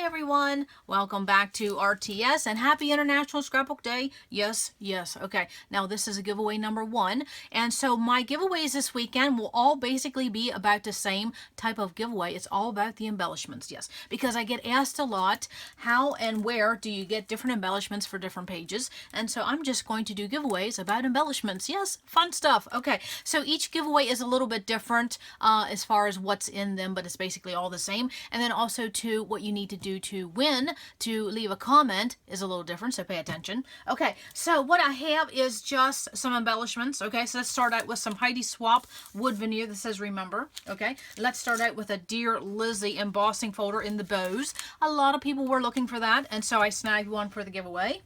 everyone, welcome back to RTS and happy International Scrapbook Day. Yes. Okay, now this is a giveaway number 1, and so my giveaways this weekend will all basically be about the same type of giveaway. It's all about the embellishments, yes, because I get asked a lot, how and where do you get different embellishments for different pages, and so I'm just going to do giveaways about embellishments. Yes, fun stuff. Okay, so each giveaway is a little bit different as far as what's in them, but it's basically all the same. And then also to what you need to do to win, to leave a comment is a little different, so pay attention. Okay, so what I have is just some embellishments. Okay, so let's start out with some Heidi Swap wood veneer that says remember. Okay, let's start out with a Dear Lizzie embossing folder in the bows. A lot of people were looking for that, and so I snagged one for the giveaway.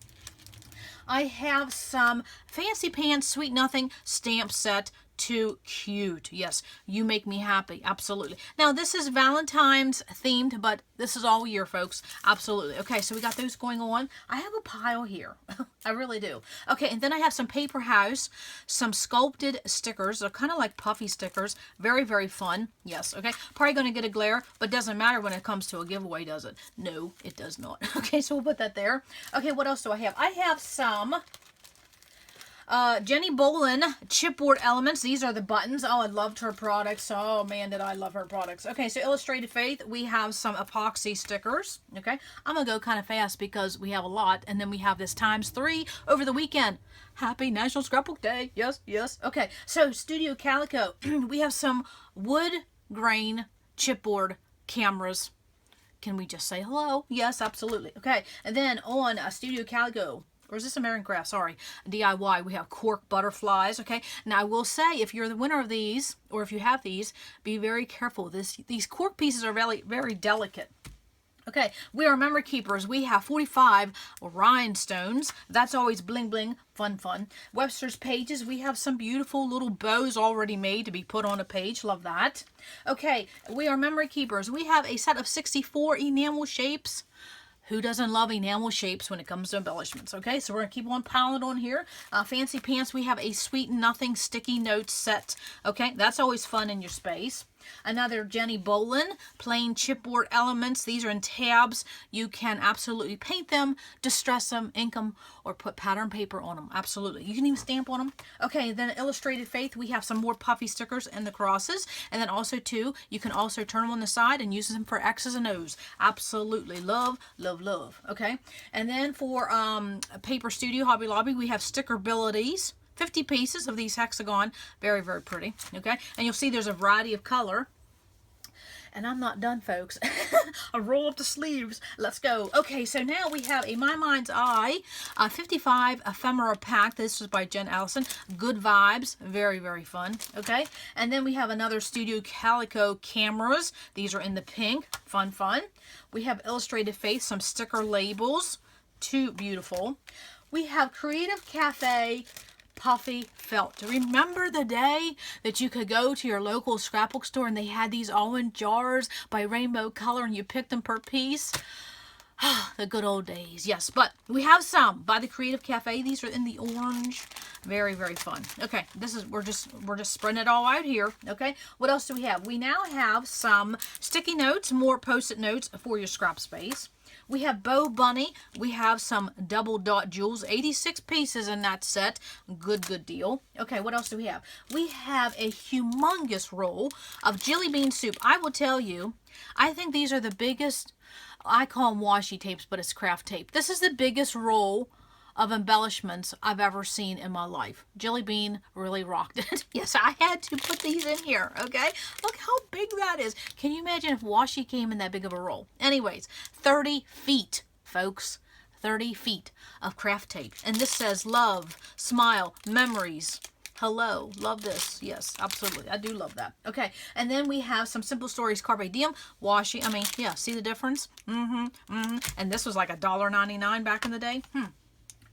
I have some Fancy Pants Sweet Nothing stamp set. Too cute. Yes, you make me happy. Absolutely. Now this is Valentine's themed, but this is all year, folks. Absolutely. Okay, so we got those going on. I have a pile here. I really do. Okay, and then I have some Paper House, some sculpted stickers. They're kind of like puffy stickers. Very, very fun. Yes, okay. Probably going to get a glare, but doesn't matter when it comes to a giveaway, does it? No, it does not. Okay, so we'll put that there. Okay, what else do I have? I have some Jenny Bolin chipboard elements. These are the buttons. Oh, I loved her products. Oh man, did I love her products. Okay, so Illustrated Faith, we have some epoxy stickers. Okay, I'm gonna go kind of fast because we have a lot, and then we have this ×3 over the weekend. Happy National Scrapbook Day. Yes. Okay, so Studio Calico, we have some wood grain chipboard cameras. Can we just say hello? Yes, absolutely. Okay, and then on Studio Calico, or is this American Craft? Sorry, DIY. We have cork butterflies. Okay. Now I will say, if you're the winner of these, or if you have these, be very careful. These cork pieces are very, very delicate. Okay, we are memory keepers. We have 45 rhinestones. That's always bling bling, fun. Webster's pages. We have some beautiful little bows already made to be put on a page. Love that. Okay, we are memory keepers. We have a set of 64 enamel shapes. Who doesn't love enamel shapes when it comes to embellishments? Okay, so we're going to keep on piling on here. Fancy Pants, we have a Sweet Nothing sticky notes set. Okay, that's always fun in your space. Another Jenny Bolin plain chipboard elements. These are in tabs. You can absolutely paint them, distress them, ink them, or put pattern paper on them. Absolutely. You can even stamp on them. Okay, then Illustrated Faith, we have some more puffy stickers and the crosses. And then also too, you can also turn them on the side and use them for X's and O's. Absolutely. Love. Okay, and then for Paper Studio Hobby Lobby, we have sticker abilities. 50 pieces of these hexagon. Very, very pretty. Okay, and you'll see there's a variety of color. And I'm not done, folks. I'll roll up the sleeves. Let's go. Okay, so now we have a My Mind's Eye 55 ephemera pack. This is by Jen Allison. Good vibes. Very, very fun. Okay, and then we have another Studio Calico cameras. These are in the pink. Fun. We have Illustrated Faith, some sticker labels. Too beautiful. We have Creative Cafe puffy felt. Remember the day that you could go to your local scrapbook store and they had these all in jars by rainbow color and you picked them per piece? The good old days. Yes, but we have some by the Creative Cafe. These are in the orange. Very, very fun. Okay, this is we're just spreading it all out here. Okay, what else do we have? We now have some sticky notes, more post-it notes for your scrap space. We have Bow Bunny. We have some double dot jewels. 86 pieces in that set. Good deal. Okay, what else do we have? We have a humongous roll of jelly bean soup. I will tell you, I think these are the biggest. I call them washi tapes, but it's craft tape. This is the biggest roll of embellishments I've ever seen in my life. Jelly Bean really rocked it. Yes, I had to put these in here, okay? Look how big that is. Can you imagine if washi came in that big of a roll? Anyways, 30 feet, folks. 30 feet of craft tape. And this says love, smile, memories. Hello. Love this. Yes, absolutely. I do love that. Okay, and then we have some Simple Stories Carpe Diem washi. I mean, yeah, see the difference? And this was like $1.99 back in the day.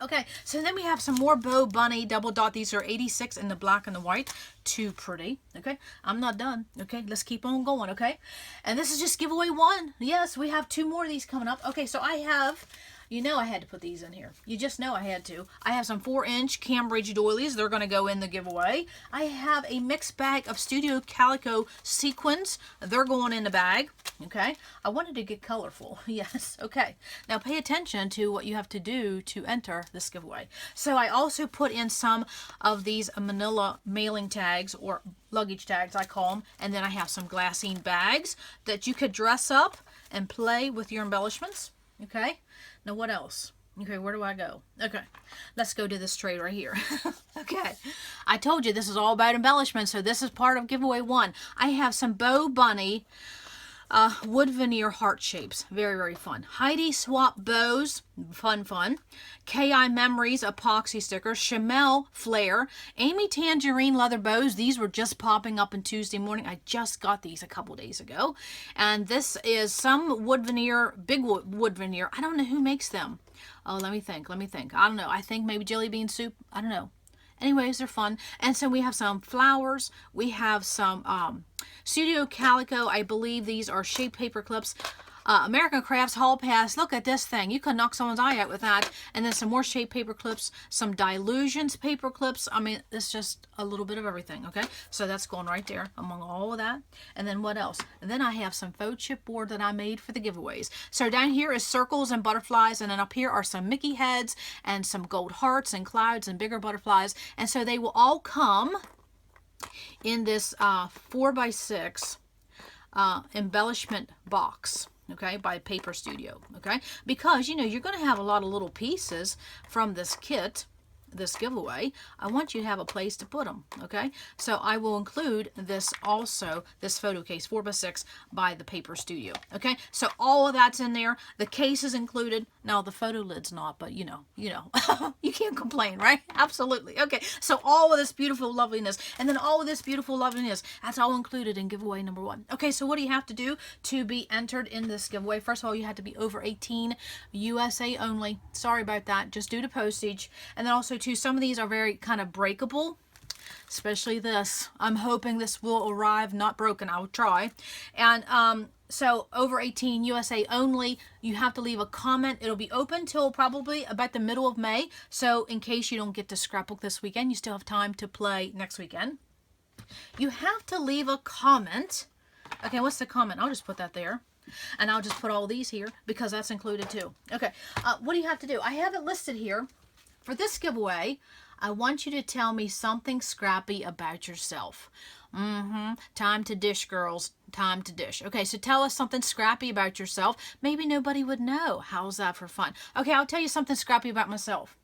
Okay, so then we have some more Bow Bunny double dot. These are 86 in the black and the white. Too pretty. Okay, I'm not done. Okay, let's keep on going. Okay, and this is just giveaway 1. Yes, we have 2 more of these coming up. Okay, so I have You know I had to put these in here. You just know I had to. I have some 4-inch Cambridge doilies. They're going to go in the giveaway. I have a mixed bag of Studio Calico sequins. They're going in the bag. Okay. I wanted to get colorful. Yes. Okay. Now pay attention to what you have to do to enter this giveaway. So I also put in some of these manila mailing tags, or luggage tags I call them, and then I have some glassine bags that you could dress up and play with your embellishments. Okay, now what else? Okay, where do I go? Okay, let's go to this tray right here. Okay, I told you this is all about embellishments, so this is part of giveaway 1. I have some Bow Bunny wood veneer heart shapes. Very, very fun. Heidi Swap bows. Fun, fun. KI Memories epoxy stickers. Chamel Flare. Amy Tangerine leather bows. These were just popping up on Tuesday morning. I just got these a couple days ago. And this is some wood veneer, big wood veneer. I don't know who makes them. Oh, let me think. I don't know. I think maybe Jelly Bean Soup. I don't know. Anyways, they're fun. And so we have some flowers. We have some Studio Calico. I believe these are shaped paper clips. American Crafts Hall Pass. Look at this thing. You could knock someone's eye out with that. And then some more shaped paper clips. Some Dilutions paper clips. I mean, it's just a little bit of everything, okay? So that's going right there among all of that. And then what else? And then I have some faux chipboard that I made for the giveaways. So down here is circles and butterflies. And then up here are some Mickey heads and some gold hearts and clouds and bigger butterflies. And so they will all come in this 4x6 embellishment box. Okay, by Paper Studio, okay? Because, you know, you're going to have a lot of little pieces from this kit, this giveaway. I want you to have a place to put them, okay? So I will include this also, this photo case, 4x6 by the Paper Studio, okay? So all of that's in there. The case is included. Now, the photo lid's not, but you know, you can't complain, right? Absolutely. Okay, so all of this beautiful loveliness, and then all of this beautiful loveliness, that's all included in giveaway number 1. Okay, so what do you have to do to be entered in this giveaway? First of all, you have to be over 18, USA only. Sorry about that, just due to postage. And then also, too, some of these are very kind of breakable, especially this. I'm hoping this will arrive not broken. I will try. And so over 18, USA only. You have to leave a comment. It'll be open till probably about the middle of May. So in case you don't get to scrapbook this weekend, you still have time to play next weekend. You have to leave a comment. Okay, what's the comment? I'll just put that there. And I'll just put all these here because that's included too. Okay, what do you have to do? I have it listed here. For this giveaway, I want you to tell me something scrappy about yourself. Time to dish, girls. Time to dish. Okay, so tell us something scrappy about yourself. Maybe nobody would know. How's that for fun? Okay, I'll tell you something scrappy about myself.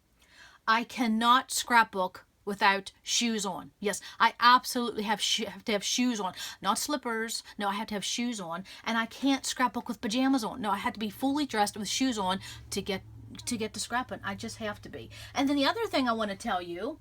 I cannot scrapbook without shoes on. Yes, I absolutely have to have shoes on. Not slippers. No, I have to have shoes on. And I can't scrapbook with pajamas on. No, I have to be fully dressed with shoes on to get to scrapping. I just have to be. And then the other thing I want to tell you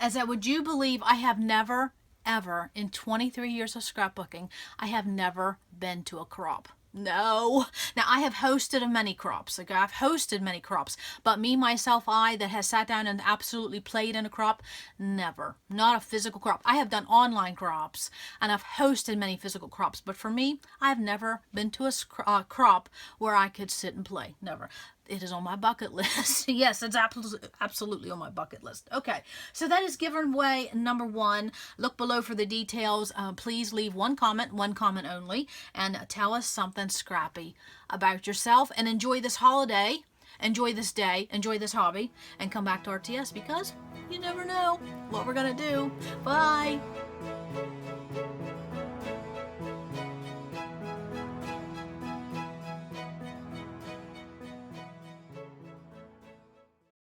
is that, would you believe I have never, ever, in 23 years of scrapbooking, I have never been to a crop. No. Now, I have hosted many crops. Okay, I've hosted many crops. But me, myself, I that has sat down and absolutely played in a crop, never. Not a physical crop. I have done online crops, and I've hosted many physical crops. But for me, I've never been to a crop where I could sit and play. Never. It is on my bucket list. Yes, it's absolutely on my bucket list. Okay, so that is giveaway number 1. Look below for the details. Please leave one comment only, and tell us something scrappy about yourself. And enjoy this holiday, enjoy this day, enjoy this hobby, and come back to RTS because you never know what we're going to do. Bye.